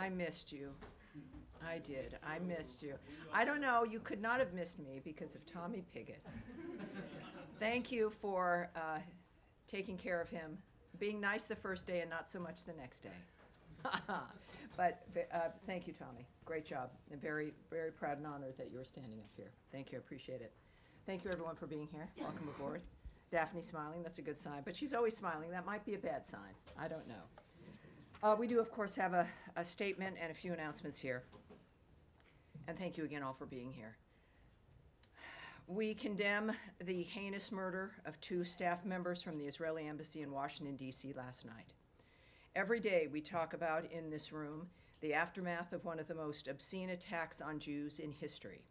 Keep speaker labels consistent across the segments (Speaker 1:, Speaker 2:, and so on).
Speaker 1: I missed you. I did. I missed you. I don't know. You could not have missed me because of Tommy Pigott. Thank you for taking care of him, being nice the first day and not so much the next day. But thank you, Tommy. Great job. And very, very proud and honored that you're standing up here. Thank you. I appreciate it. Thank you, everyone, for being here. Welcome aboard. Daphne smiling. That's a good sign. But she's always smiling. That might be a bad sign. I don't know. We do, of course, have a statement and a few announcements here. And thank you again all for being here. We condemn the heinous murder of 2 staff members from the Israeli embassy in Washington, D.C. last night. Every day we talk about in this room the aftermath of one of the most obscene attacks on Jews in history.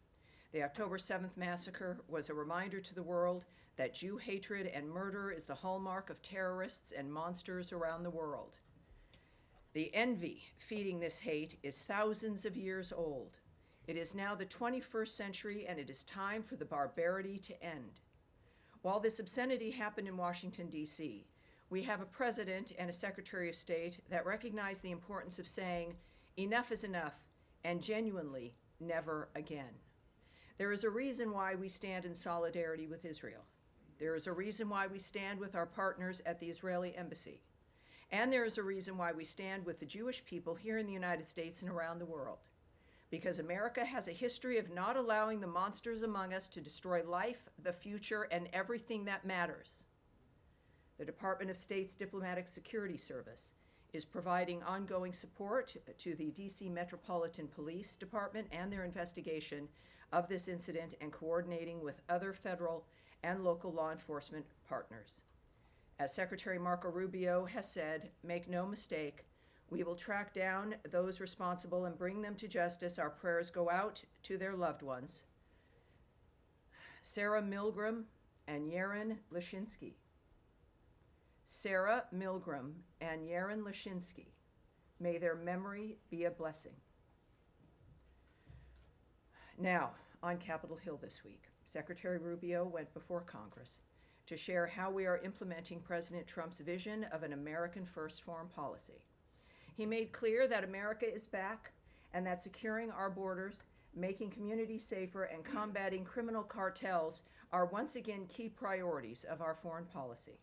Speaker 1: The October 7th massacre was a reminder to the world that Jew hatred and murder is the hallmark of terrorists and monsters around the world. The envy feeding this hate is thousands of years old. It is now the 21st century, and it is time for the barbarity to end. While this obscenity happened in Washington, D.C., we have a president and a secretary of state that recognize the importance of saying, enough is enough, and genuinely, never again. There is a reason why we stand in solidarity with Israel. There is a reason why we stand with our partners at the Israeli embassy. And there is a reason why we stand with the Jewish people here in the United States and around the world. Because America has a history of not allowing the monsters among us to destroy life, the future, and everything that matters. The Department of State's Diplomatic Security Service is providing ongoing support to the D.C. Metropolitan Police Department and their investigation of this incident and coordinating with other federal and local law enforcement partners. As Secretary Marco Rubio has said, make no mistake, we will track down those responsible and bring them to justice. Our prayers go out to their loved ones. Sarah Milgram and Yaron Lashinsky. Sarah Milgram and Yaron Lashinsky. May their memory be a blessing. Now, on Capitol Hill this week, Secretary Rubio went before Congress to share how we are implementing President Trump's vision of an American First foreign policy. He made clear that America is back and that securing our borders, making communities safer, and combating criminal cartels are once again key priorities of our foreign policy.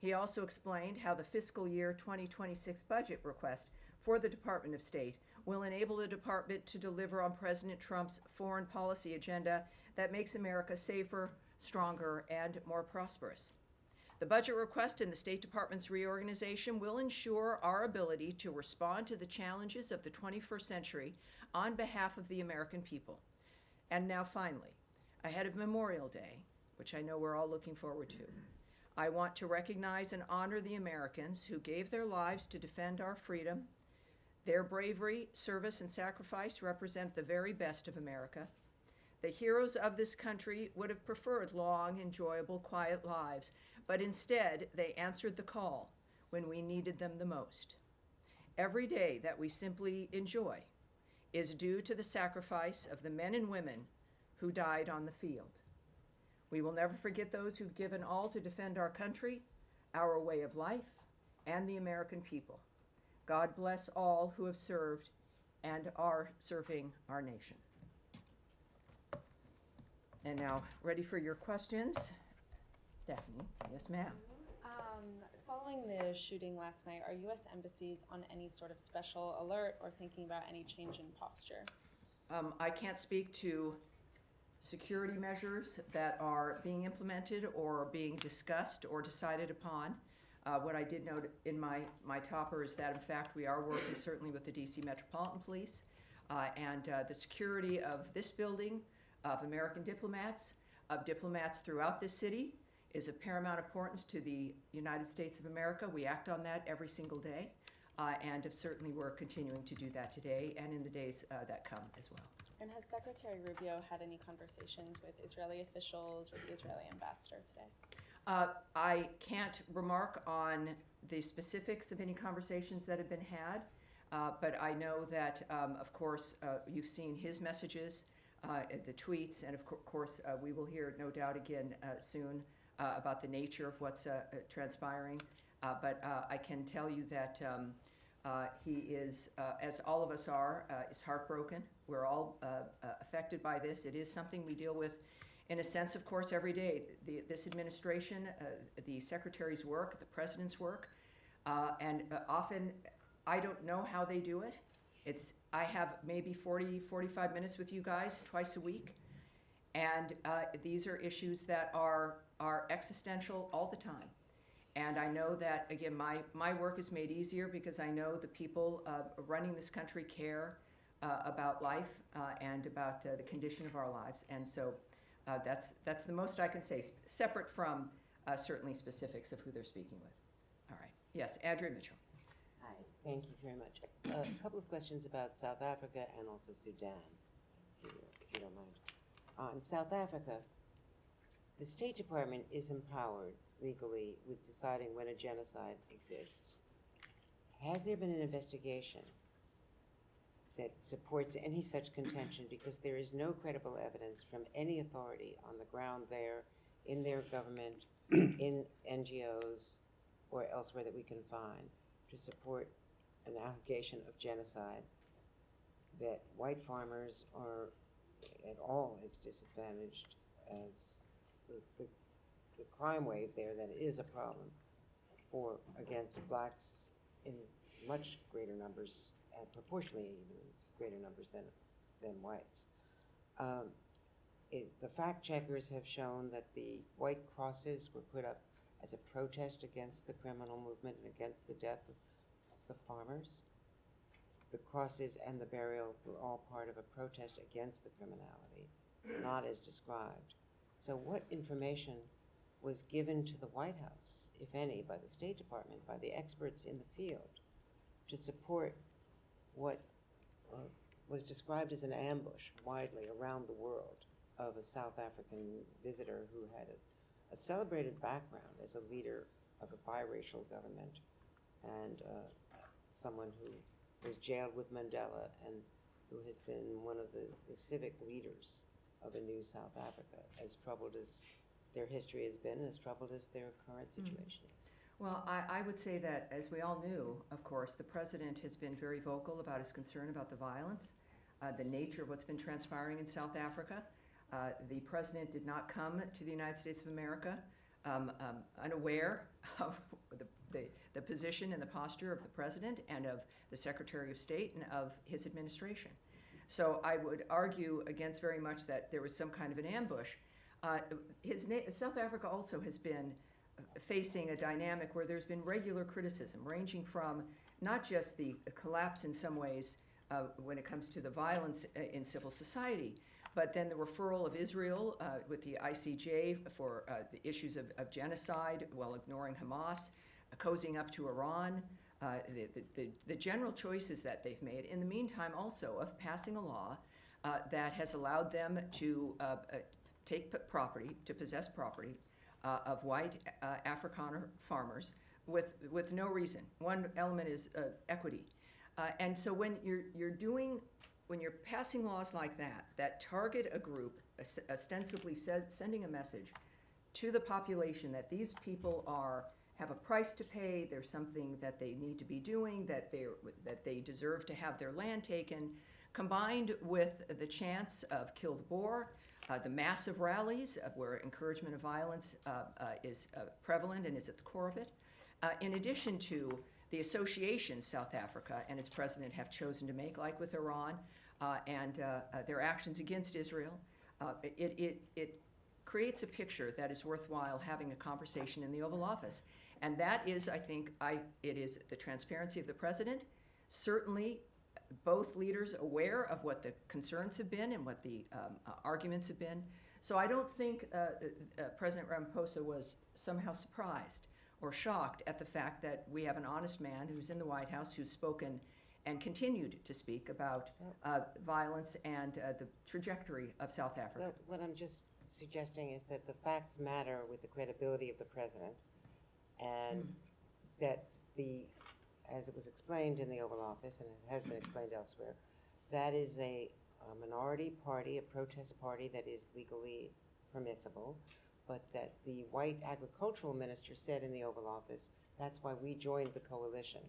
Speaker 1: He also explained how the fiscal year 2026 budget request for the Department of State will enable the department to deliver on President Trump's foreign policy agenda that makes America safer, stronger, and more prosperous. The budget request in the State Department's reorganization will ensure our ability to respond to the challenges of the 21st century on behalf of the American people. And now finally, ahead of Memorial Day, which I know we're all looking forward to, I want to recognize and honor the Americans who gave their lives to defend our freedom. Their bravery, service, and sacrifice represent the very best of America. The heroes of this country would have preferred long, enjoyable, quiet lives, but instead they answered the call when we needed them the most. Every day that we simply enjoy is due to the sacrifice of the men and women who died on the field. We will never forget those who've given all to defend our country, our way of life, and the American people. God bless all who have served and are serving our nation. And now, ready for your questions? Daphne, yes ma'am.
Speaker 2: Following the shooting last night, are U.S. embassies on any sort of special alert or thinking about any change in posture?
Speaker 1: I can't speak to security measures that are being implemented or being discussed or decided upon. What I did note in my topper is that, in fact, we are working certainly with the D.C. Metropolitan Police and the security of this building, of American diplomats, of diplomats throughout this city is of paramount importance to the United States of America. We act on that every single day, and certainly we're continuing to do that today and in the days that come as well.
Speaker 2: And has Secretary Rubio had any conversations with Israeli officials or the Israeli ambassador today?
Speaker 1: I can't remark on the specifics of any conversations that have been had, but I know that, of course, you've seen his messages, the tweets, and of course, we will hear, no doubt, again soon about the nature of what's transpiring. But I can tell you that He is, as all of us are, is heartbroken. We're all affected by this. It is something we deal with, in a sense, of course, every day. This administration, the Secretary's work, the President's work, and often I don't know how they do it. I have maybe 40, 45 minutes with you guys twice a week, and these are issues that are existential all the time. And I know that, again, my work is made easier because I know the people running this country care about life and about the condition of our lives. And so that's the most I can say, separate from certainly specifics of who they're speaking with. All right. Yes, Andrea Mitchell.
Speaker 3: Hi, thank you very much. A couple of questions about South Africa and also Sudan, if you don't mind. In South Africa, the State Department is empowered legally with deciding when a genocide exists. Has there been an investigation that supports any such contention? Because there is no credible evidence from any authority on the ground there, in their government, in NGOs, or elsewhere that we can find to support an allegation of genocide, that white farmers are at all as disadvantaged as the crime wave there that is a problem against blacks in much greater numbers, and proportionally even greater numbers than whites. The fact checkers have shown that the white crosses were put up as a protest against the criminal movement and against the death of the farmers. The crosses and the burial were all part of a protest against the criminality, not as described. So what information was given to the White House, if any, by the State Department, by the experts in the field, to support what was described as an ambush widely around the world of a South African visitor who had a celebrated background as a leader of a biracial government and someone who was jailed with Mandela and who has been one of the civic leaders of a new South Africa, as troubled as their history has been, as troubled as their current situation is.
Speaker 1: Well, I would say that, as we all knew, of course, the President has been very vocal about his concern about the violence, the nature of what's been transpiring in South Africa. The President did not come to the United States of America unaware of the position and the posture of the President and of the Secretary of State and of his administration. So I would argue against very much that there was some kind of an ambush. South Africa also has been facing a dynamic where there's been regular criticism, ranging from not just the collapse in some ways when it comes to the violence in civil society, but then the referral of Israel with the ICJ for the issues of genocide while ignoring Hamas, cozying up to Iran, the general choices that they've made. In the meantime, also, of passing a law that has allowed them to take property, to possess property of white Afrikaner farmers with no reason. One element is equity. And so when you're passing laws like that target a group, ostensibly sending a message to the population that these people have a price to pay, there's something that they need to be doing, that they deserve to have their land taken, combined with the chance of kill the Boer, the massive rallies where encouragement of violence is prevalent and is at the core of it, in addition to the associations South Africa and its president have chosen to make, like with Iran and their actions against Israel. It creates a picture that is worthwhile having a conversation in the Oval Office. And that is, I think, it is the transparency of the president, certainly both leaders aware of what the concerns have been and what the arguments have been. So I don't think President Ramaphosa was somehow surprised or shocked at the fact that we have an honest man who's in the White House who's spoken and continued to speak about violence and the trajectory of South Africa.
Speaker 3: Well, what I'm just suggesting is that the facts matter with the credibility of the president, and that as it was explained in the Oval Office, and it has been explained elsewhere, that is a minority party, a protest party that is legally permissible, but that the white agricultural minister said in the Oval Office, that's why we joined the coalition,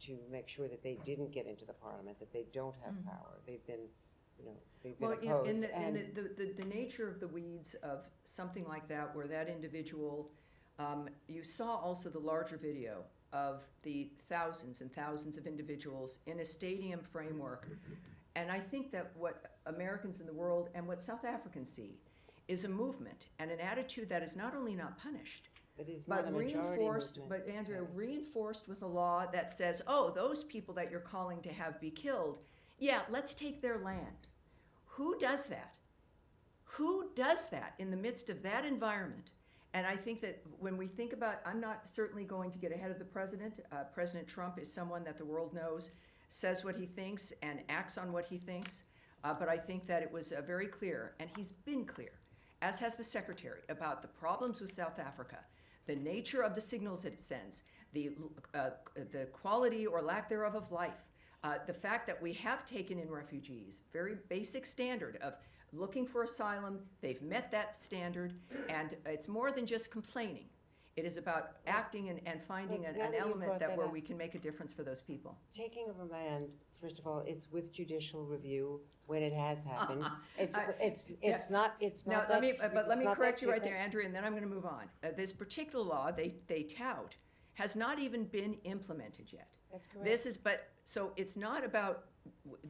Speaker 3: to make sure that they didn't get into the parliament, that they don't have power. They've been, they've been
Speaker 1: Well,
Speaker 3: opposed.
Speaker 1: in the nature of the weeds of something like that, where that individual, you saw also the larger video of the thousands and thousands of individuals in a stadium framework. And I think that what Americans in the world and what South Africans see is a movement and an attitude that is not only not punished,
Speaker 3: But it's
Speaker 1: but
Speaker 3: not a majority
Speaker 1: reinforced,
Speaker 3: movement.
Speaker 1: but Andrea, reinforced with a law that says, oh, those people that you're calling to have be killed, yeah, let's take their land. Who does that? Who does that in the midst of that environment? And I think that when we think about, I'm not certainly going to get ahead of the president. President Trump is someone that the world knows, says what he thinks and acts on what he thinks. But I think that it was very clear, and he's been clear, as has the secretary, about the problems with South Africa, the nature of the signals that it sends, the quality or lack thereof of life, the fact that we have taken in refugees, very basic standard of looking for asylum, they've met that standard, and it's more than just complaining. It is about acting and finding
Speaker 3: Well,
Speaker 1: an
Speaker 3: now that you
Speaker 1: element
Speaker 3: brought
Speaker 1: that
Speaker 3: that
Speaker 1: where
Speaker 3: up.
Speaker 1: we can make a difference for those people.
Speaker 3: Taking of a land, first of all, it's with judicial review when it has happened. It's
Speaker 1: yeah.
Speaker 3: not.
Speaker 1: Now,
Speaker 3: that-
Speaker 1: let me correct you right
Speaker 3: that-
Speaker 1: there, Andrea, and then I'm going to move on. This particular law they tout has not even been implemented yet.
Speaker 3: That's correct.
Speaker 1: This is, so it's not about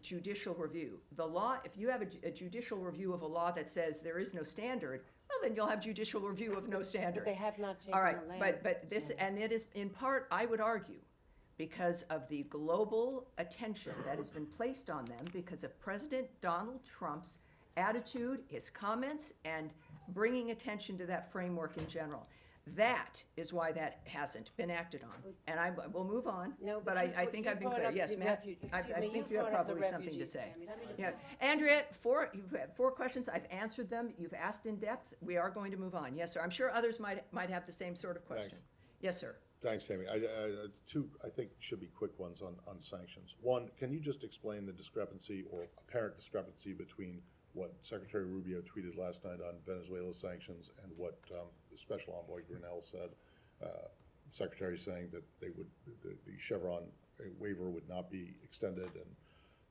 Speaker 1: judicial review. The law, if you have a judicial review of a law that says there is no standard, well, then you'll have judicial review of no standard.
Speaker 3: But they have not taken
Speaker 1: All right,
Speaker 3: the land.
Speaker 1: but this, and it is in part, I would argue, because of the global attention that has been placed on them because of President Donald Trump's attitude, his comments, and bringing attention to that framework in general. That is why that hasn't been acted on. And I will move on,
Speaker 3: No,
Speaker 1: but I think I've been clear. Yes, Matt, I think you have probably something to say. Yeah, Andrea, you've had 4 questions. I've answered them. You've asked in depth. We are going to move on. Yes, sir. I'm sure others might have the same sort of question. Yes, sir.
Speaker 4: Thanks, Tammy. Two, I think, should be quick ones on sanctions. One, can you just explain the discrepancy or apparent discrepancy between what Secretary Rubio tweeted last night on Venezuela sanctions and what the Special Envoy Grinnell said? The Secretary saying that the Chevron waiver would not be extended,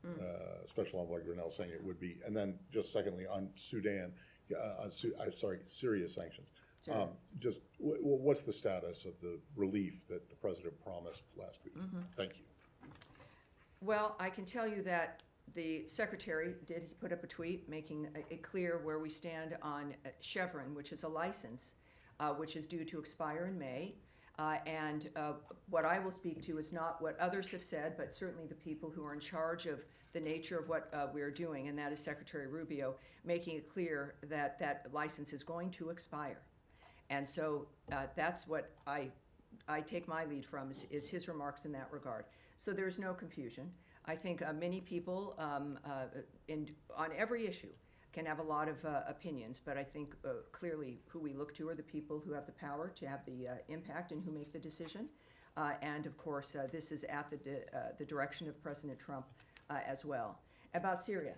Speaker 4: and Special Envoy Grinnell saying it would be. And then just secondly, on Syria sanctions.
Speaker 1: Sure.
Speaker 4: Just what's the status of the relief that the president promised last week? Thank you.
Speaker 1: Well, I can tell you that the secretary did put up a tweet making it clear where we stand on Chevron, which is a license which is due to expire in May. And what I will speak to is not what others have said, but certainly the people who are in charge of the nature of what we're doing, and that is Secretary Rubio, making it clear that that license is going to expire. And so that's what I take my lead from is his remarks in that regard. So there's no confusion. I think many people on every issue can have a lot of opinions, but I think clearly who we look to are the people who have the power to have the impact and who make the decision. And of course, this is at the direction of President Trump as well. About Syria.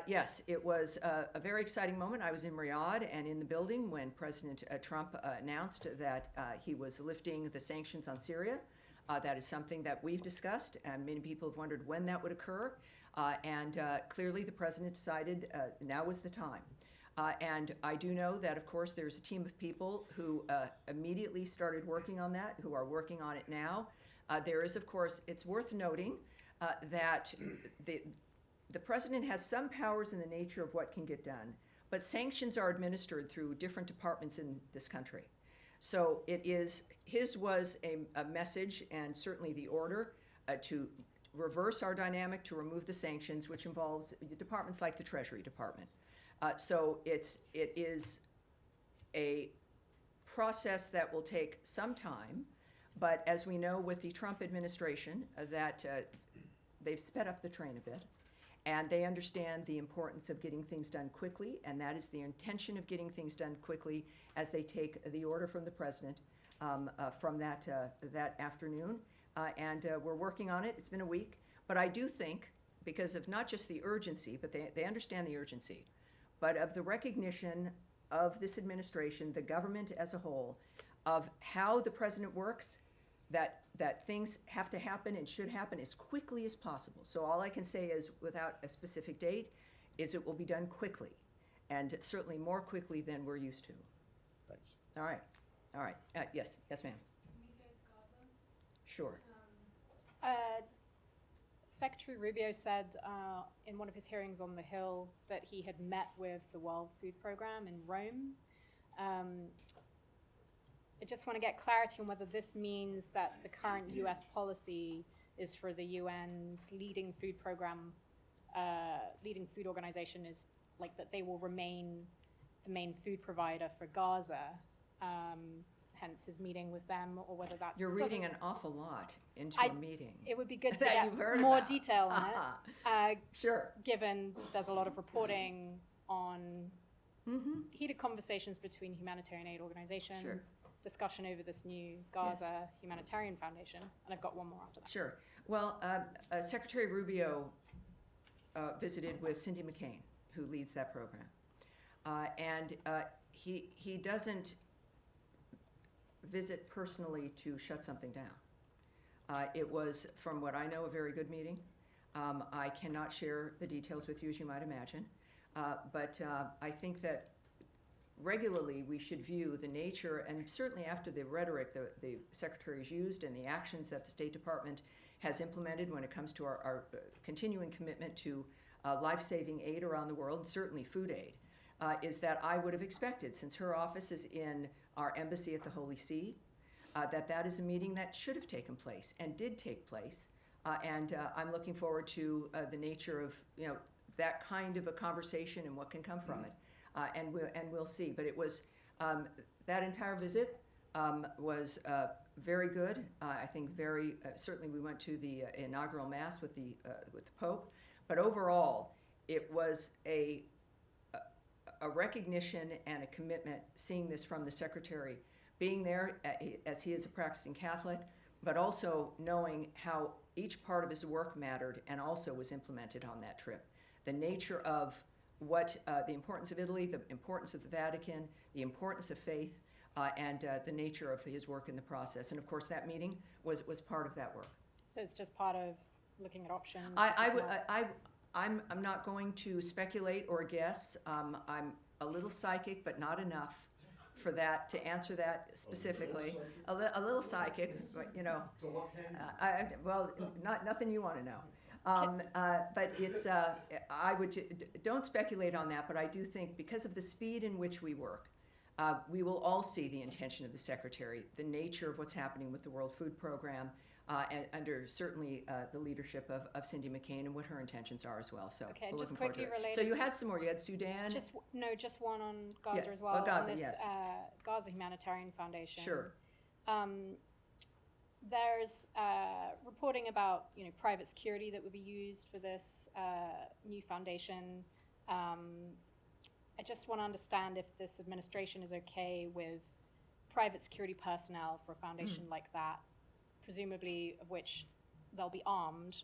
Speaker 1: Yes, it was a very exciting moment. I was in Riyadh and in the building when President Trump announced that he was lifting the sanctions on Syria. That is something that we've discussed, and many people have wondered when that would occur. And clearly the president decided now was the time. And I do know that, of course, there's a team of people who immediately started working on that, who are working on it now. There is, of course, it's worth noting that the president has some powers in the nature of what can get done, but sanctions are administered through different departments in this country. So his was a message, and certainly the order to reverse our dynamic, to remove the sanctions, which involves departments like the Treasury Department. So it is a process that will take some time, but as we know with the Trump administration, that they've sped up the train a bit. And they understand the importance of getting things done quickly, and that is the intention of getting things done quickly as they take the order from the president from that afternoon. And we're working on it. It's been a week. But I do think, because of not just the urgency, but they understand the urgency, but of the recognition of this administration, the government as a whole, of how the president works, that that things have to happen and should happen as quickly as possible. So all I can say is, without a specific date, is it will be done quickly, and certainly more quickly than we're used to.
Speaker 4: Thanks.
Speaker 1: All right, all right. Yes, ma'am. Sure.
Speaker 5: Secretary Rubio said in one of his hearings on the Hill that he had met with the World Food Programme in Rome. I just want to get clarity on whether this means that the current U.S. policy is for the UN's leading food organization is like that they will remain the main food provider for Gaza, hence his meeting with them, or whether that
Speaker 1: You're reading an awful lot into a meeting.
Speaker 5: It would be good to
Speaker 1: that
Speaker 5: get
Speaker 1: you've heard
Speaker 5: more
Speaker 1: about.
Speaker 5: detail on it.
Speaker 1: Sure.
Speaker 5: Given there's a lot of reporting on heated conversations between humanitarian aid organizations, discussion over this new Gaza Humanitarian Foundation, and I've got one more after that.
Speaker 1: Sure. Well, Secretary Rubio visited with Cindy McCain, who leads that program. And he doesn't visit personally to shut something down. It was, from what I know, a very good meeting. I cannot share the details with you, as you might imagine, but I think that regularly we should view the nature, and certainly after the rhetoric the Secretary's used and the actions that the State Department has implemented when it comes to our continuing commitment to life-saving aid around the world, and certainly food aid, is that I would have expected, since her office is in our embassy at the Holy See, that is a meeting that should have taken place and did take place. And I'm looking forward to the nature of that kind of a conversation and what can come from it. And we'll see. But it was that entire visit was very good. I think very certainly we went to the inaugural mass with the Pope. But overall, it was a recognition and a commitment, seeing this from the Secretary, being there as he is a practicing Catholic, but also knowing how each part of his work mattered and also was implemented on that trip. The nature of what the importance of Italy, the importance of the Vatican, the importance of faith, and the nature of his work in the process. And of course, that meeting was part of that work.
Speaker 5: So it's just part of looking at options.
Speaker 1: I'm not going to speculate or guess. I'm a little psychic, but not enough for that to answer that specifically. A little psychic, but
Speaker 4: So what can
Speaker 1: well, nothing you want to know. But it's don't speculate on that. But I do think because of the speed in which we work, we will all see the intention of the Secretary, the nature of what's happening with the World Food Program, and under certainly the leadership of Cindy McCain, and what her intentions are as well. So
Speaker 5: Okay,
Speaker 1: we're
Speaker 5: just
Speaker 1: looking forward to
Speaker 5: quickly
Speaker 1: it.
Speaker 5: related
Speaker 1: So you
Speaker 5: to-
Speaker 1: had some more. You had Sudan.
Speaker 5: Just one on Gaza
Speaker 1: Yeah,
Speaker 5: as well.
Speaker 1: Gaza,
Speaker 5: on this,
Speaker 1: yes.
Speaker 5: Gaza Humanitarian Foundation.
Speaker 1: Sure.
Speaker 5: There's reporting about private security that would be used for this new foundation. I just want to understand if this administration is okay with private security personnel for a foundation like that, presumably of which they'll be armed,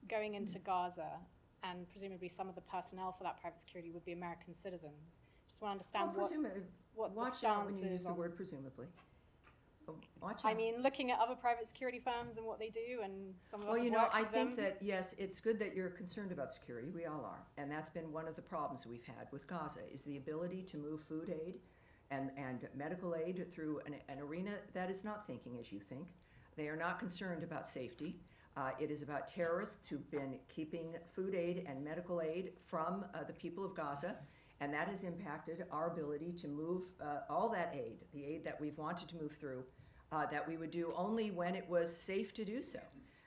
Speaker 5: going into Gaza, and presumably some of the personnel for that private security would be American citizens. Just want to understand what the
Speaker 1: watch out when
Speaker 5: stance
Speaker 1: you use
Speaker 5: is
Speaker 1: the
Speaker 5: on.
Speaker 1: word presumably. Watch out.
Speaker 5: I mean, looking at other private security firms and what they do, and some of us
Speaker 1: Well,
Speaker 5: have worked
Speaker 1: I
Speaker 5: with
Speaker 1: think
Speaker 5: them.
Speaker 1: that, yes, it's good that you're concerned about security. We all are. And that's been one of the problems we've had with Gaza, is the ability to move food aid and medical aid through an arena that is not thinking as you think. They are not concerned about safety. It is about terrorists who've been keeping food aid and medical aid from the people of Gaza, and that has impacted our ability to move all that aid, the aid that we've wanted to move through, that we would do only when it was safe to do so.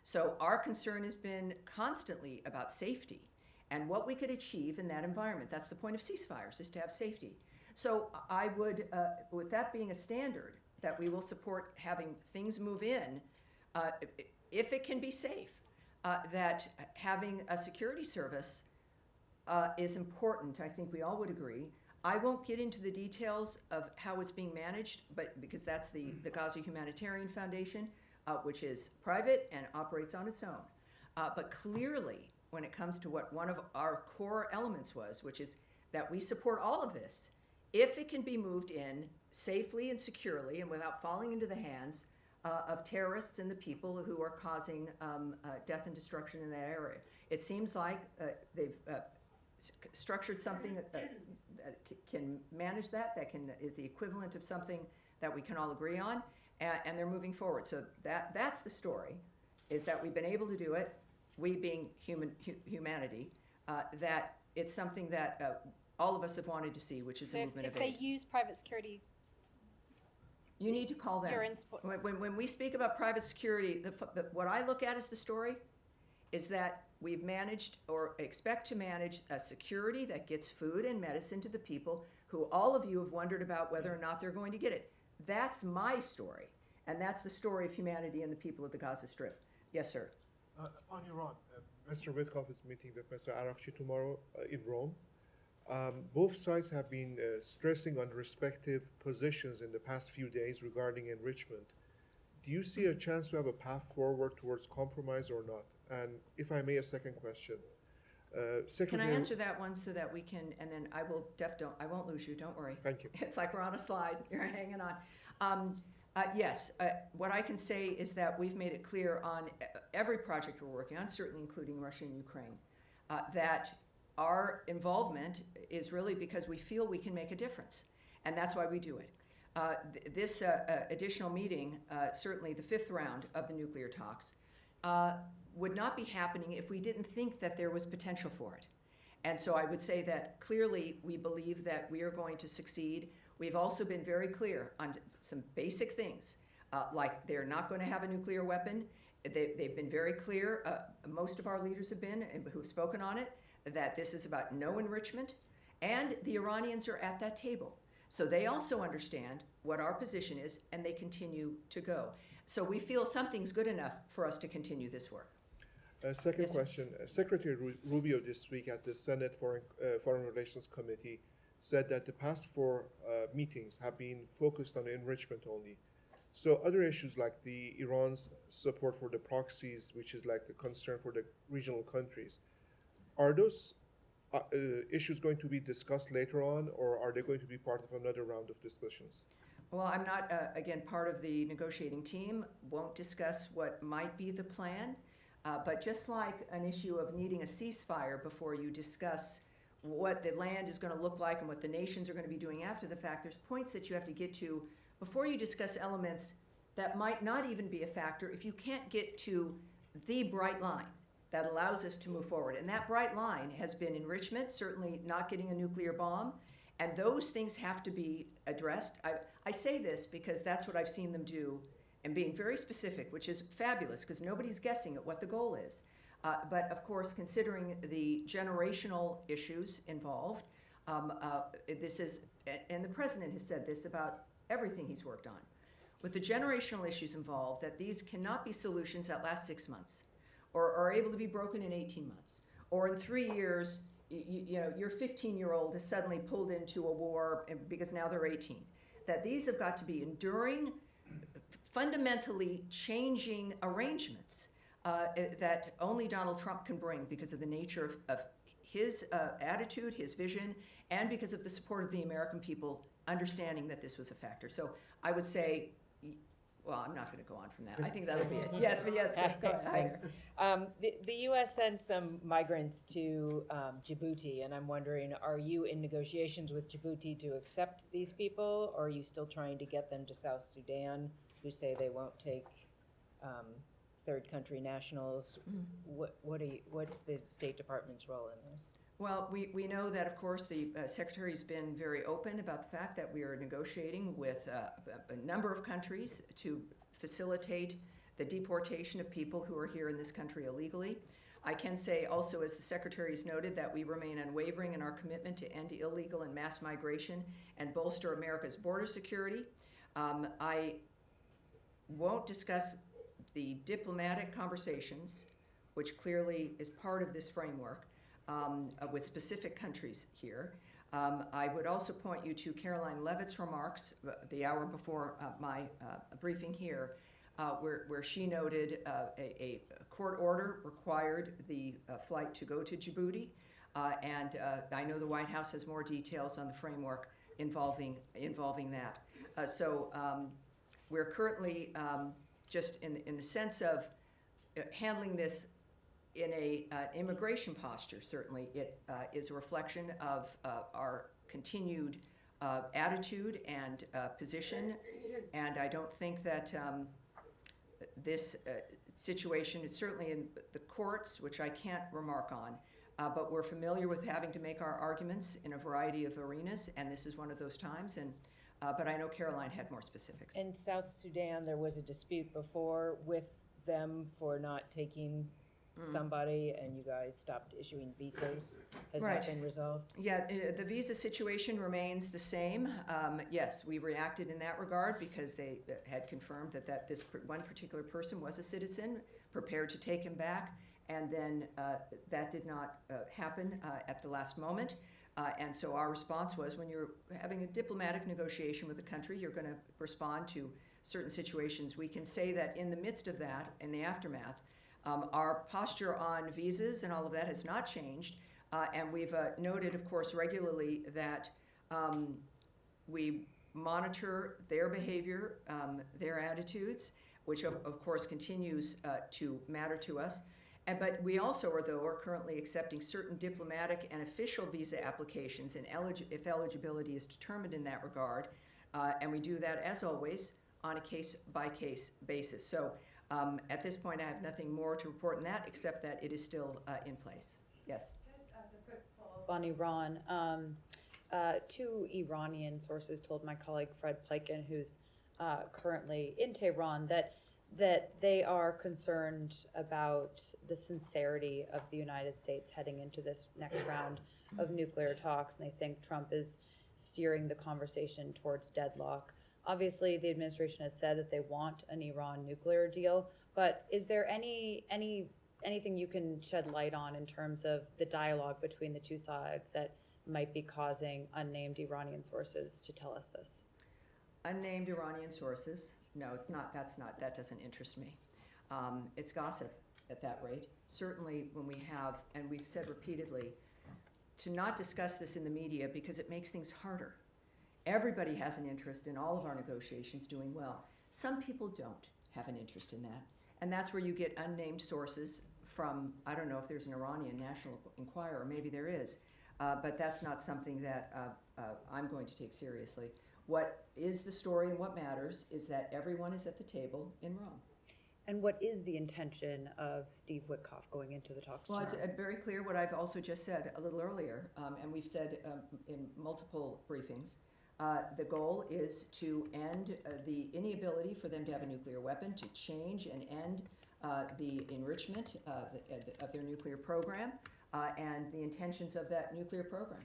Speaker 1: So our concern has been constantly about safety and what we could achieve in that environment. That's the point of ceasefires, is to have safety. So I would, with that being a standard, that we will support having things move in, if it can be safe, that having a security service is important. I think we all would agree. I won't get into the details of how it's being managed, but because that's the Gaza Humanitarian Foundation, which is private and operates on its own. But clearly, when it comes to what one of our core elements was, which is that we support all of this, if it can be moved in safely and securely and without falling into the hands of terrorists and the people who are causing death and destruction in that area. It seems like they've structured something that can manage that is the equivalent of something that we can all agree on, and they're moving forward. So that's the story, is that we've been able to do it, we being humanity, that it's something that all of us have wanted to see, which is
Speaker 5: So
Speaker 1: a movement
Speaker 5: if
Speaker 1: of aid.
Speaker 5: they use private security,
Speaker 1: You need to call them.
Speaker 5: you're in support.
Speaker 1: When we speak about private security, what I look at as the story is that we've managed or expect to manage a security that gets food and medicine to the people who all of you have wondered about whether or not they're going to get it. That's my story, and that's the story of humanity and the people of the Gaza Strip. Yes, sir.
Speaker 6: On Iran, Mr. Witkoff is meeting with Mr. Arakchi tomorrow in Rome. Both sides have been stressing on respective positions in the past few days regarding enrichment. Do you see a chance to have a path forward towards compromise or not? And if I may, a second question.
Speaker 1: Can I
Speaker 6: Secretary,
Speaker 1: answer that one so that we can, and then I won't lose you, don't worry.
Speaker 6: thank you.
Speaker 1: It's like we're on a slide, you're hanging on. Yes, what I can say is that we've made it clear on every project we're working on, certainly including Russia and Ukraine, that our involvement is really because we feel we can make a difference, and that's why we do it. This additional meeting, certainly the 5th round of the nuclear talks, would not be happening if we didn't think that there was potential for it. And so I would say that clearly we believe that we are going to succeed. We've also been very clear on some basic things, like they're not going to have a nuclear weapon. They've been very clear, most of our leaders have been, who've spoken on it, that this is about no enrichment, and the Iranians are at that table. So they also understand what our position is, and they continue to go. So we feel something's good enough for us to continue this work.
Speaker 6: Second
Speaker 1: Yes, sir.
Speaker 6: question. Secretary Rubio this week at the Senate Foreign Relations Committee said that the past 4 meetings have been focused on enrichment only. So other issues like the Iran's support for the proxies, which is like a concern for the regional countries, are those issues going to be discussed later on, or are they going to be part of another round of discussions?
Speaker 1: Well, I'm not, again, part of the negotiating team, won't discuss what might be the plan, but just like an issue of needing a ceasefire before you discuss what the land is going to look like and what the nations are going to be doing after the fact, there's points that you have to get to before you discuss elements that might not even be a factor if you can't get to the bright line that allows us to move forward. And that bright line has been enrichment, certainly not getting a nuclear bomb, and those things have to be addressed. I say this because that's what I've seen them do, and being very specific, which is fabulous because nobody's guessing at what the goal is. But of course, considering the generational issues involved, this is, and the president has said this about everything he's worked on, with the generational issues involved, that these cannot be solutions that last 6 months or are able to be broken in 18 months, or in 3 years, you know, your 15-year-old is suddenly pulled into a war because now they're 18. That these have got to be enduring, fundamentally changing arrangements that only Donald Trump can bring because of the nature of his attitude, his vision, and because of the support of the American people understanding that this was a factor. So I would say, well, I'm not going to go on from that. I think that'll be it. Yes, but yes, go ahead.
Speaker 7: The U.S. sent some migrants to Djibouti, and I'm wondering, are you in negotiations with Djibouti to accept these people, or are you still trying to get them to South Sudan, who say they won't take third country nationals? What's the State Department's role in this?
Speaker 1: Well, we know that, of course, the Secretary's been very open about the fact that we are negotiating with a number of countries to facilitate the deportation of people who are here in this country illegally. I can say also, as the Secretary's noted, that we remain unwavering in our commitment to end illegal and mass migration and bolster America's border security. I won't discuss the diplomatic conversations, which clearly is part of this framework, with specific countries here. I would also point you to Caroline Levitt's remarks the hour before my briefing here, where she noted a court order required the flight to go to Djibouti, and I know the White House has more details on the framework involving that. So we're currently just in the sense of handling this in a immigration posture, certainly it is a reflection of our continued attitude and position, and I don't think that this situation is certainly in the courts, which I can't remark on, but we're familiar with having to make our arguments in a variety of arenas, and this is one of those times, and but I know Caroline had more specifics.
Speaker 7: In South Sudan, there was a dispute before with them for not taking somebody, and you guys stopped issuing visas. Has
Speaker 1: Right.
Speaker 7: that been resolved?
Speaker 1: Yeah, the visa situation remains the same. Yes, we reacted in that regard because they had confirmed that this one particular person was a citizen, prepared to take him back, and then that did not happen at the last moment. And so our response was, when you're having a diplomatic negotiation with a country, you're going to respond to certain situations. We can say that in the midst of that, in the aftermath, our posture on visas and all of that has not changed, and we've noted, of course, regularly that we monitor their behavior, their attitudes, which of course continues to matter to us. But we also are currently accepting certain diplomatic and official visa applications, and if eligibility is determined in that regard, and we do that, as always, on a case-by-case basis. So at this point, I have nothing more to report on that, except that it is still in place. Yes?
Speaker 2: Just as a quick follow-up on Iran, two Iranian sources told my colleague Fred Pleiken, who's currently in Tehran, that they are concerned about the sincerity of the United States heading into this next round of nuclear talks, and they think Trump is steering the conversation towards deadlock. Obviously, the administration has said that they want an Iran nuclear deal, but is there anything you can shed light on in terms of the dialogue between the two sides that might be causing unnamed Iranian sources to tell us this?
Speaker 1: Unnamed Iranian sources? No, it's not. That doesn't interest me. It's gossip at that rate. Certainly when we have, and we've said repeatedly, to not discuss this in the media because it makes things harder. Everybody has an interest in all of our negotiations doing well. Some people don't have an interest in that. And that's where you get unnamed sources from, I don't know if there's an Iranian National Enquirer, maybe there is, but that's not something that I'm going to take seriously. What is the story and what matters is that everyone is at the table in Rome.
Speaker 2: And what is the intention of Steve Witkoff going into the talks
Speaker 1: Well,
Speaker 2: tomorrow?
Speaker 1: it's very clear what I've also just said a little earlier, and we've said in multiple briefings. The goal is to end the inability for them to have a nuclear weapon, to change and end the enrichment of their nuclear program and the intentions of that nuclear program.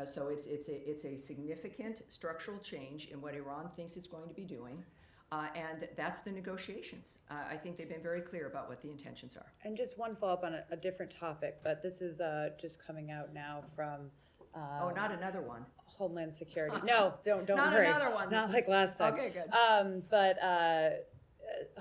Speaker 1: So it's a significant structural change in what Iran thinks it's going to be doing, and that's the negotiations. I think they've been very clear about what the intentions are.
Speaker 2: And just one follow-up on a different topic, but this is just coming out now from
Speaker 1: Oh, not another one.
Speaker 2: Homeland Security. No, don't
Speaker 1: Not
Speaker 2: worry.
Speaker 1: another one.
Speaker 2: Not like last time.
Speaker 1: Okay, good.
Speaker 2: But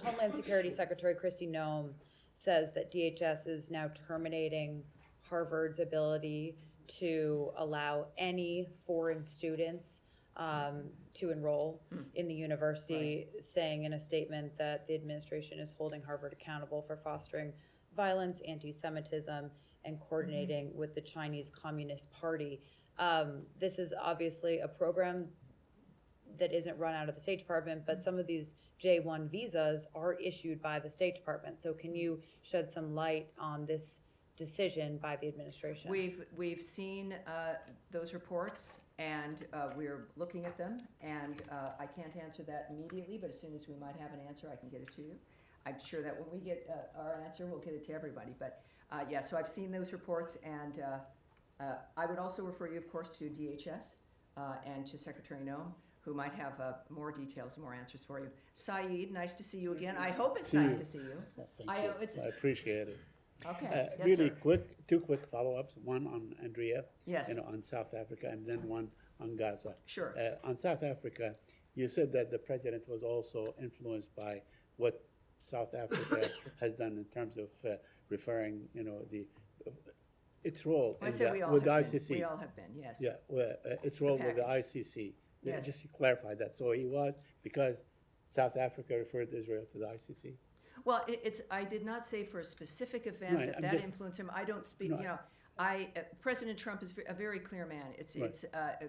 Speaker 2: Homeland Security Secretary Kristi Noem says that DHS is now terminating Harvard's ability to allow any foreign students to enroll in the university, saying in a statement that the administration is holding Harvard accountable for fostering violence, anti-Semitism, and coordinating with the Chinese Communist Party. This is obviously a program that isn't run out of the State Department, but some of these J-1 visas are issued by the State Department. So can you shed some light on this decision by the administration?
Speaker 1: We've seen those reports, and we're looking at them, and I can't answer that immediately, but as soon as we might have an answer, I can get it to you. I'm sure that when we get our answer, we'll get it to everybody. But yeah, so I've seen those reports, and I would also refer you, of course, to DHS and to Secretary Noem, who might have more details and more answers for you. Saeed, nice to see you again. I hope it's nice to see you.
Speaker 8: Thank you. I appreciate it.
Speaker 1: Okay. Yes,
Speaker 8: Really
Speaker 1: sir.
Speaker 8: quick, two quick follow-ups. One on Andrea,
Speaker 1: Yes.
Speaker 8: on South Africa, and then one on Gaza.
Speaker 1: Sure.
Speaker 8: On South Africa, you said that the president was also influenced by what South Africa has done in terms of referring, its role
Speaker 1: I said we all
Speaker 8: with the
Speaker 1: have been.
Speaker 8: ICC.
Speaker 1: We all have been, yes.
Speaker 8: Yeah, its role with the ICC.
Speaker 1: Yes.
Speaker 8: Just to clarify that. So he was, because South Africa referred Israel to the ICC?
Speaker 1: Well, I did not say for a specific event
Speaker 8: Right, I'm
Speaker 1: that
Speaker 8: just-
Speaker 1: influenced him. I don't speak,
Speaker 8: No,
Speaker 1: you know, President Trump is a very clear man.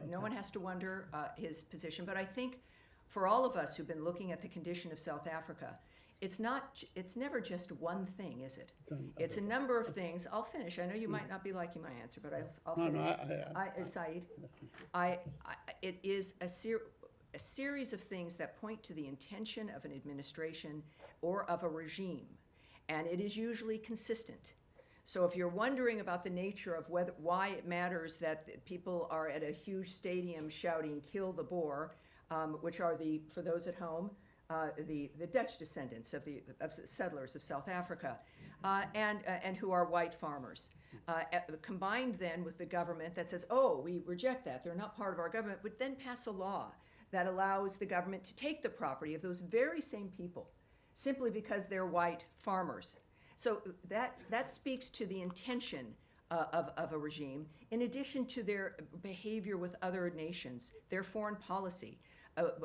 Speaker 1: No one has to wonder his position. But I think for all of us who've been looking at the condition of South Africa, it's never just one thing, is it? It's a number of things. I'll finish. I know you might not be liking my answer, but I'll finish. Saeed, it is a series of things that point to the intention of an administration or of a regime, and it is usually consistent. So if you're wondering about the nature of why it matters that people are at a huge stadium shouting "Kill the Boer," which are for those at home, the Dutch descendants of the settlers of South Africa, and who are white farmers. Combined then with the government that says, oh, we reject that, they're not part of our government, but then pass a law that allows the government to take the property of those very same people simply because they're white farmers. So that speaks to the intention of a regime, in addition to their behavior with other nations, their foreign policy,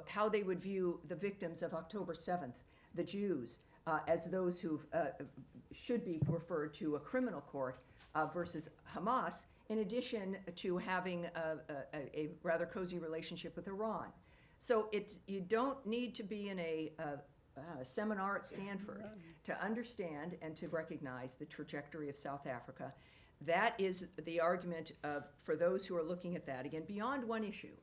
Speaker 1: how they would view the victims of October 7th, the Jews, as those who should be referred to a criminal court versus Hamas, in addition to having a rather cozy relationship with Iran. So you don't need to be in a seminar at Stanford to understand and to recognize the trajectory of South Africa. That is the argument for those who are looking at that, again, beyond one issue.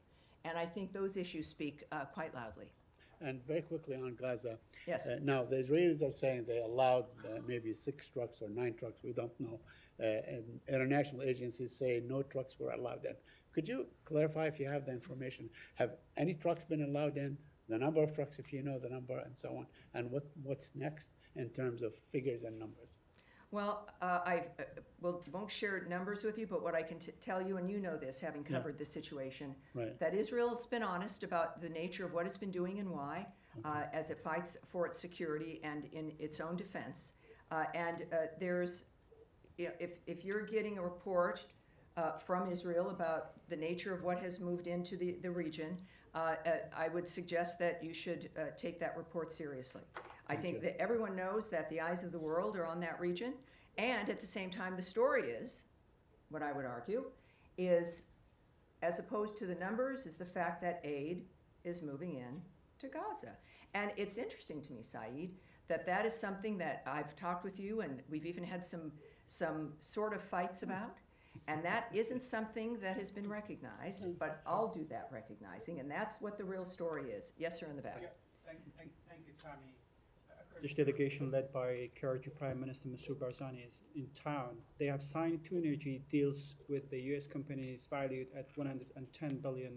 Speaker 1: And I think those issues speak quite loudly.
Speaker 8: And very quickly on Gaza.
Speaker 1: Yes.
Speaker 8: Now, the Israelis are saying they allowed maybe 6 trucks or 9 trucks, we don't know. And international agencies say no trucks were allowed in. Could you clarify if you have the information? Have any trucks been allowed in? The number of trucks, if you know the number, and so on. And what's next in terms of figures and numbers?
Speaker 1: Well, I won't share numbers with you, but what I can tell you, and you know this, having covered this situation,
Speaker 8: Right.
Speaker 1: that Israel's been honest about the nature of what it's been doing and why, as it fights for its security and in its own defense. There's, if you're getting a report from Israel about the nature of what has moved into the region, I would suggest that you should take that report seriously. I think that everyone knows that the eyes of the world are on that region, and at the same time, the story is, what I would argue, is, as opposed to the numbers, is the fact that aid is moving in to Gaza. And it's interesting to me, Saeed, that is something that I've talked with you, and we've even had some sort of fights about, and that isn't something that has been recognized, but I'll do that recognizing, and that's what the real story is. Yes, sir, in the back.
Speaker 9: Yeah. Thank you, Tammy. A Kurdish delegation led by KRG Prime Minister Masoud Barzani is in town. They have signed 2 energy deals with the U.S. companies valued at $110 billion.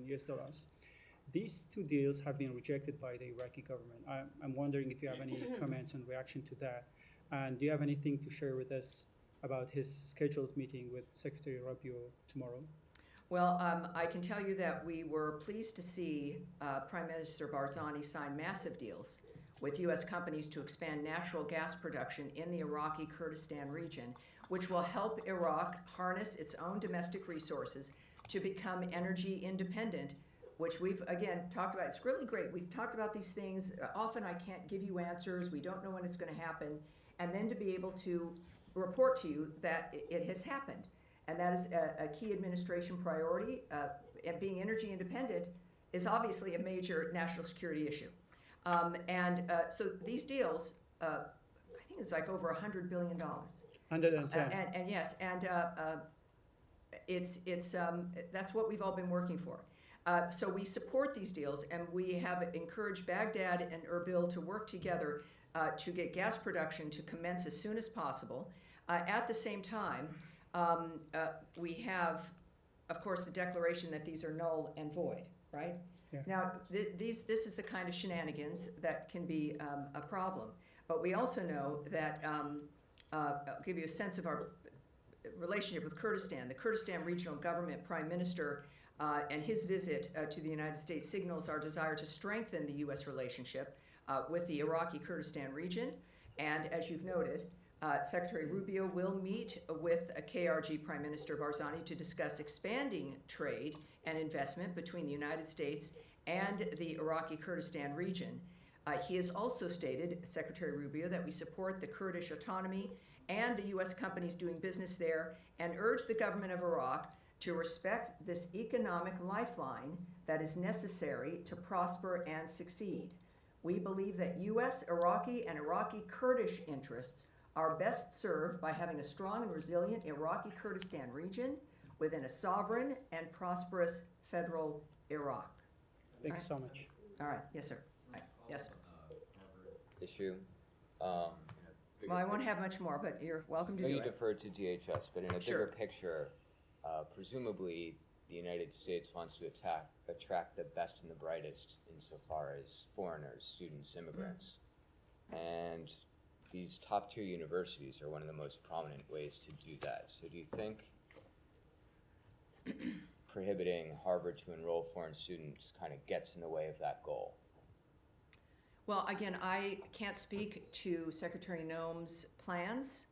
Speaker 9: These 2 deals have been rejected by the Iraqi government. I'm wondering if you have any comments and reaction to that. And do you have anything to share with us about his scheduled meeting with Secretary Rubio tomorrow?
Speaker 1: Well, I can tell you that we were pleased to see Prime Minister Barzani sign massive deals with U.S. companies to expand natural gas production in the Iraqi Kurdistan region, which will help Iraq harness its own domestic resources to become energy independent, which we've, again, talked about. It's really great. We've talked about these things. Often I can't give you answers. We don't know when it's going to happen. And then to be able to report to you that it has happened. And that is a key administration priority. And being energy independent is obviously a major national security issue. So these deals, I think it's like over $100 billion.
Speaker 9: 110.
Speaker 1: And yes, that's what we've all been working for. So we support these deals, and we have encouraged Baghdad and Erbil to work together to get gas production to commence as soon as possible. At the same time, we have, of course, the declaration that these are null and void, right?
Speaker 9: Yeah.
Speaker 1: Now, this is the kind of shenanigans that can be a problem. But we also know that, I'll give you a sense of our relationship with Kurdistan. The Kurdistan Regional Government Prime Minister and his visit to the United States signals our desire to strengthen the U.S. relationship with the Iraqi Kurdistan region. And as you've noted, Secretary Rubio will meet with KRG Prime Minister Barzani to discuss expanding trade and investment between the United States and the Iraqi Kurdistan region. He has also stated, Secretary Rubio, that we support the Kurdish autonomy and the U.S. companies doing business there, and urge the government of Iraq to respect this economic lifeline that is necessary to prosper and succeed. We believe that U.S., Iraqi, and Iraqi Kurdish interests are best served by having a strong and resilient Iraqi Kurdistan region within a sovereign and prosperous federal Iraq.
Speaker 9: Thank you so much.
Speaker 1: All right, yes, sir. Yes, sir.
Speaker 10: Issue.
Speaker 1: Well, I won't have much more, but you're welcome to
Speaker 10: I know
Speaker 1: do
Speaker 10: you
Speaker 1: it.
Speaker 10: deferred to DHS, but in a
Speaker 1: Sure.
Speaker 10: bigger picture, presumably the United States wants to attract the best and the brightest insofar as foreigners, students, immigrants. And these top-tier universities are one of the most prominent ways to do that. So do you think prohibiting Harvard to enroll foreign students kind of gets in the way of that goal?
Speaker 1: Well, again, I can't speak to Secretary Noem's plans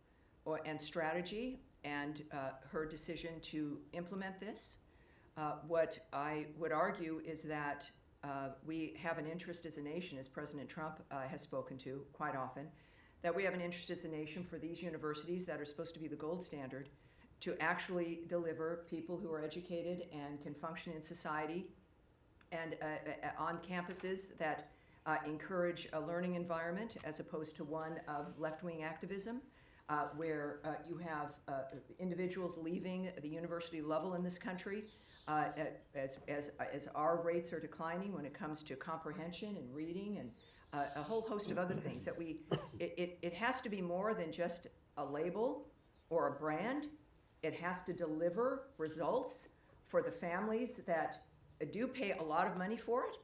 Speaker 1: and strategy and her decision to implement this. What I would argue is that we have an interest as a nation, as President Trump has spoken to quite often, that we have an interest as a nation for these universities that are supposed to be the gold standard to actually deliver people who are educated and can function in society and on campuses that encourage a learning environment as opposed to one of left-wing activism, where you have individuals leaving the university level in this country as our rates are declining when it comes to comprehension and reading and a whole host of other things. That it has to be more than just a label or a brand. It has to deliver results for the families that do pay a lot of money for it.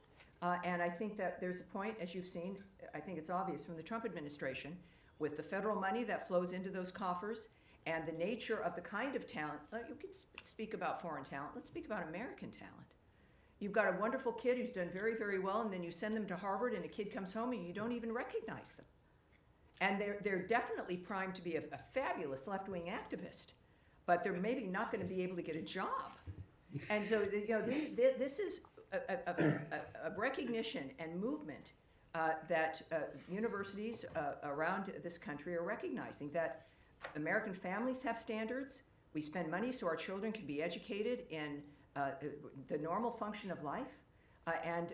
Speaker 1: And I think that there's a point, as you've seen, I think it's obvious from the Trump administration, with the federal money that flows into those coffers and the nature of the kind of talent. You can speak about foreign talent. Let's speak about American talent. You've got a wonderful kid who's done very, very well, and then you send them to Harvard, and a kid comes home, and you don't even recognize them. And they're definitely primed to be a fabulous left-wing activist, but they're maybe not going to be able to get a job. And so, this is a recognition and movement that universities around this country are recognizing that American families have standards. We spend money so our children can be educated in the normal function of life, and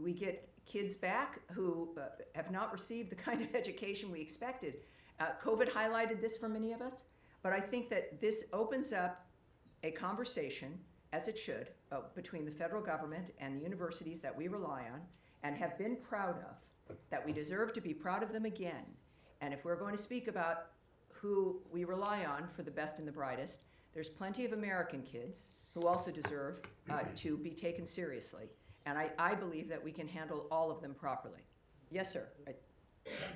Speaker 1: we get kids back who have not received the kind of education we expected. COVID highlighted this for many of us, but I think that this opens up a conversation, as it should, between the federal government and the universities that we rely on and have been proud of, that we deserve to be proud of them again. And if we're going to speak about who we rely on for the best and the brightest, there's plenty of American kids who also deserve to be taken seriously. And I believe that we can handle all of them properly. Yes, sir.
Speaker 11: Thank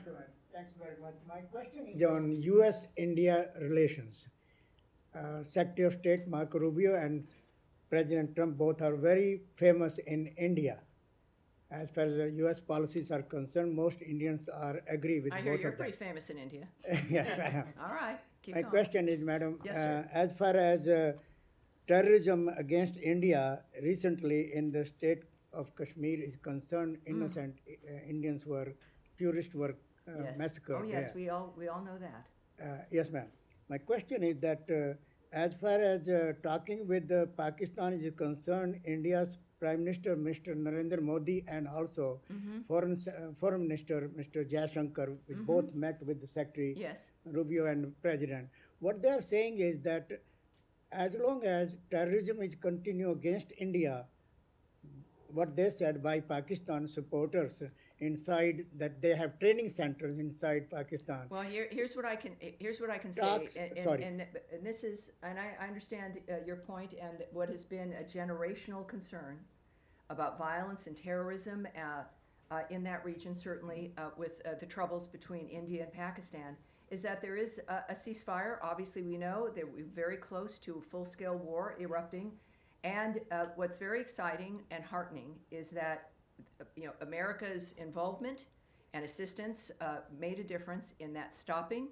Speaker 11: you, ma'am. Thanks very much. My question is on U.S.-India relations. Secretary of State Marco Rubio and President Trump both are very famous in India. As far as the U.S. policies are concerned, most Indians agree with
Speaker 1: I
Speaker 11: both
Speaker 1: hear
Speaker 11: of
Speaker 1: you're
Speaker 11: them.
Speaker 1: pretty famous in India.
Speaker 11: Yes, I am.
Speaker 1: All right, keep
Speaker 11: My
Speaker 1: going.
Speaker 11: question is, madam,
Speaker 1: Yes, sir.
Speaker 11: as far as terrorism against India, recently in the state of Kashmir is concerned, innocent Indians tourists were
Speaker 1: Yes.
Speaker 11: massacred.
Speaker 1: Oh, yes,
Speaker 11: there.
Speaker 1: we all know that.
Speaker 11: Yes, ma'am. My question is that as far as talking with Pakistan is concerned, India's Prime Minister, Mr. Narendra Modi, and also Foreign Minister, Mr. Jaishankar, which both met with the Secretary
Speaker 1: Yes.
Speaker 11: Rubio and President. What they are saying is that as long as terrorism is continue against India, what they said by Pakistan supporters inside, that they have training centers inside Pakistan.
Speaker 1: Well, here's what I can
Speaker 11: Talks-
Speaker 1: say,
Speaker 11: sorry.
Speaker 1: and this is, and I understand your point, and what has been a generational concern about violence and terrorism in that region, certainly with the troubles between India and Pakistan, is that there is a ceasefire. Obviously, we know that we're very close to a full-scale war erupting, and what's very exciting and heartening is that America's involvement and assistance made a difference in that stopping,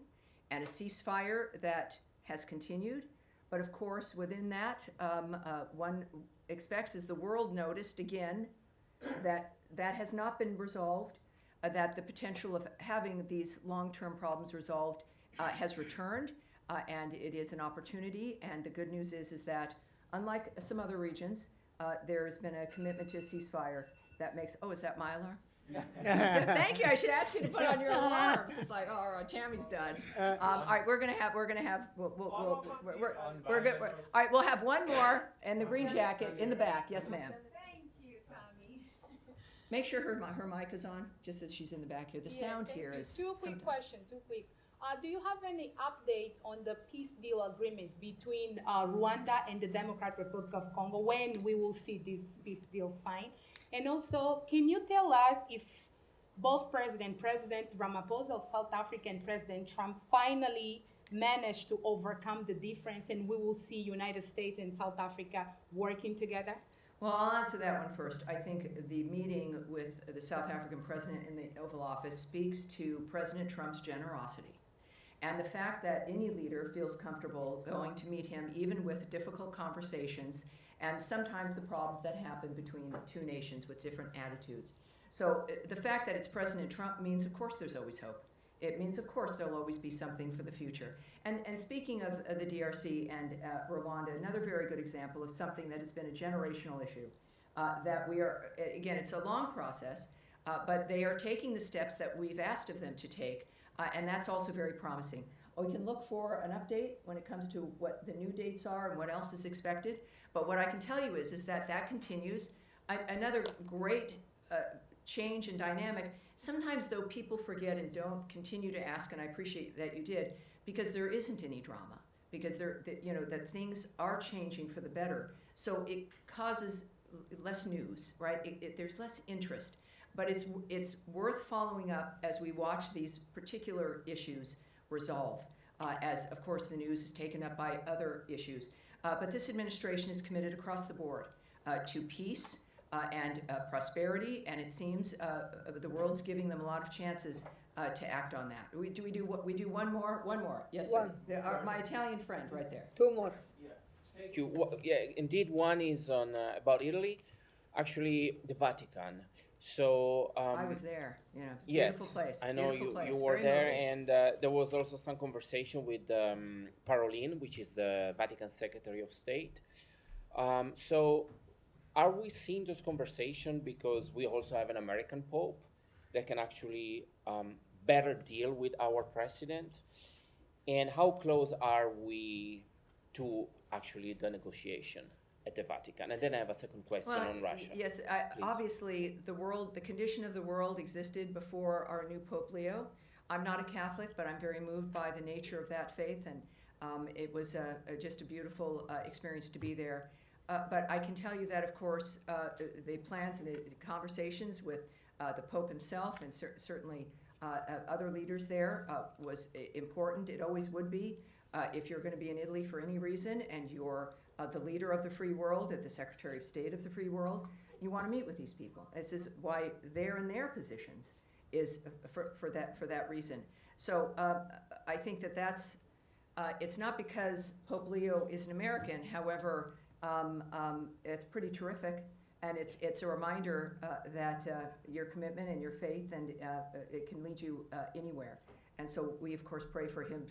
Speaker 1: and a ceasefire that has continued. But of course, within that, one expects, as the world noticed again, that has not been resolved. that the potential of having these long-term problems resolved has returned, and it is an opportunity. And the good news is that, unlike some other regions, there has been a commitment to a ceasefire that makes. Oh, is that Mylar? Thank you. I should ask you to put on your alarms. It's like, oh, Tammy's done. All right, we're gonna have. All right, we'll have one more in the green jacket in the back. Yes, ma'am.
Speaker 12: Thank you, Tammy.
Speaker 1: Make sure her mic is on, just as she's in the back here. The sound here is.
Speaker 12: Two quick questions. Do you have any update on the peace deal agreement between Rwanda and the Democratic Republic of Congo, when we will see this peace deal signed? And also, can you tell us if both President Ramaphosa of South Africa and President Trump finally managed to overcome the difference, and we will see United States and South Africa working together?
Speaker 1: Well, I'll answer that one first. I think the meeting with the South African president in the Oval Office speaks to President Trump's generosity. And the fact that any leader feels comfortable going to meet him, even with difficult conversations, and sometimes the problems that happen between two nations with different attitudes. So the fact that it's President Trump means, of course, there's always hope. It means, of course, there'll always be something for the future. And speaking of the DRC and Rwanda, another very good example of something that has been a generational issue, that we are, again, it's a long process, but they are taking the steps that we've asked of them to take, and that's also very promising. We can look for an update when it comes to what the new dates are and what else is expected. But what I can tell you is that continues. Another great change and dynamic. Sometimes, though, people forget and don't continue to ask, and I appreciate that you did, because there isn't any drama, because that things are changing for the better. So it causes less news, right? There's less interest, but it's worth following up as we watch these particular issues resolve, as, of course, the news is taken up by other issues. But this administration is committed across the board to peace and prosperity, and it seems the world's giving them a lot of chances to act on that. We do one more? One more. Yes, sir. My Italian friend right there.
Speaker 13: Two more.
Speaker 14: Yeah, thank you. Yeah, indeed, one is on about Italy, actually the Vatican. So
Speaker 1: I was there. Beautiful place.
Speaker 14: I know you were
Speaker 1: Very
Speaker 14: there,
Speaker 1: moving.
Speaker 14: and there was also some conversation with Parolin, which is the Vatican Secretary of State. So are we seeing those conversations because we also have an American Pope that can actually better deal with our president? And how close are we to actually the negotiation at the Vatican? And then I have a second question on Russia.
Speaker 1: Yes, obviously the condition of the world existed before our new Pope Leo. I'm not a Catholic, but I'm very moved by the nature of that faith, and it was just a beautiful experience to be there. But I can tell you that, of course, the plans and the conversations with the Pope himself and certainly other leaders there was important. It always would be. If you're going to be in Italy for any reason and you're the leader of the free world, the Secretary of State of the free world, you want to meet with these people. This is why they're in their positions, is for that reason. So I think that's it's not because Pope Leo is an American. However, it's pretty terrific, and it's a reminder that your commitment and your faith, and it can lead you anywhere. And so we, of course, pray for him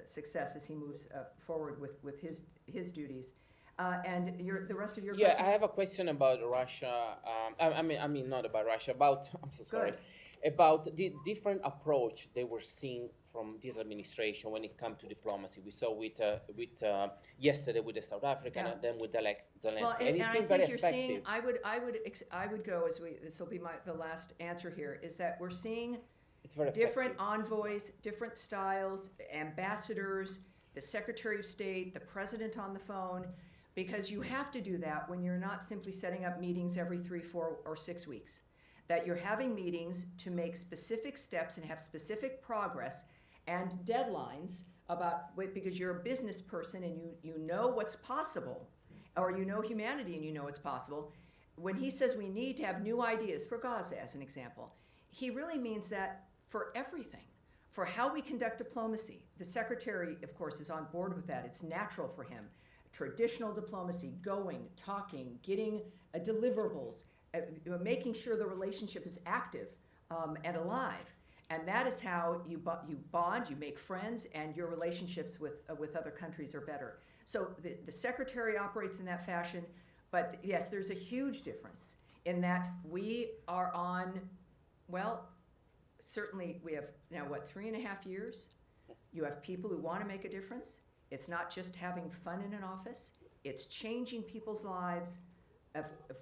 Speaker 1: success as he moves forward with his duties. And the rest of your questions?
Speaker 14: I have a question about Russia. I mean, not about Russia. About I'm so sorry.
Speaker 1: Good.
Speaker 14: About the different approach they were seeing from this administration when it comes to diplomacy. We saw with yesterday with the South African, and then with Zelensky.
Speaker 1: Well,
Speaker 14: and
Speaker 1: I think you're seeing. I would go as this will be the last answer here. Is that we're seeing different envoys, different styles, ambassadors, the Secretary of State, the President on the phone, because you have to do that when you're not simply setting up meetings every 3, 4, or 6 weeks. That you're having meetings to make specific steps and have specific progress and deadlines because you're a business person and you know what's possible, or you know humanity and you know what's possible. When he says we need to have new ideas for Gaza, as an example, he really means that for everything, for how we conduct diplomacy. The Secretary, of course, is on board with that. It's natural for him. Traditional diplomacy, going, talking, getting deliverables, making sure the relationship is active and alive. And that is how you bond, you make friends, and your relationships with other countries are better. So the secretary operates in that fashion, but yes, there's a huge difference in that we are on, well, certainly we have now, 3.5 years? You have people who want to make a difference. It's not just having fun in an office. It's changing people's lives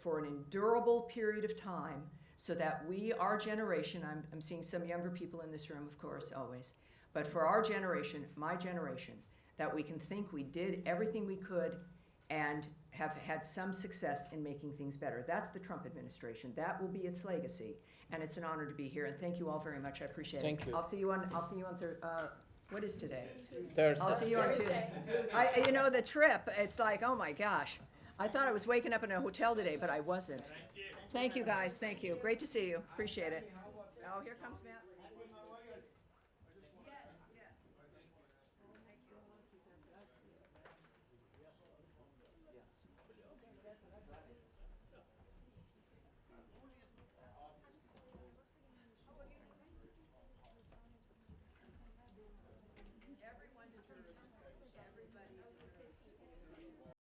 Speaker 1: for an endurable period of time, so that our generation, I'm seeing some younger people in this room, of course, always, but for our generation, my generation, that we can think we did everything we could and have had some success in making things better. That's the Trump administration. That will be its legacy, and it's an honor to be here. And thank you all very much. I appreciate it.
Speaker 14: Thank you.
Speaker 1: I'll see you on what is today?
Speaker 14: Thursday.
Speaker 1: I'll see you on Tuesday. The trip. It's like, oh my gosh. I thought I was waking up in a hotel today, but I wasn't. Thank you, guys. Thank you. Great to see you. Appreciate it. Oh, here comes Matt.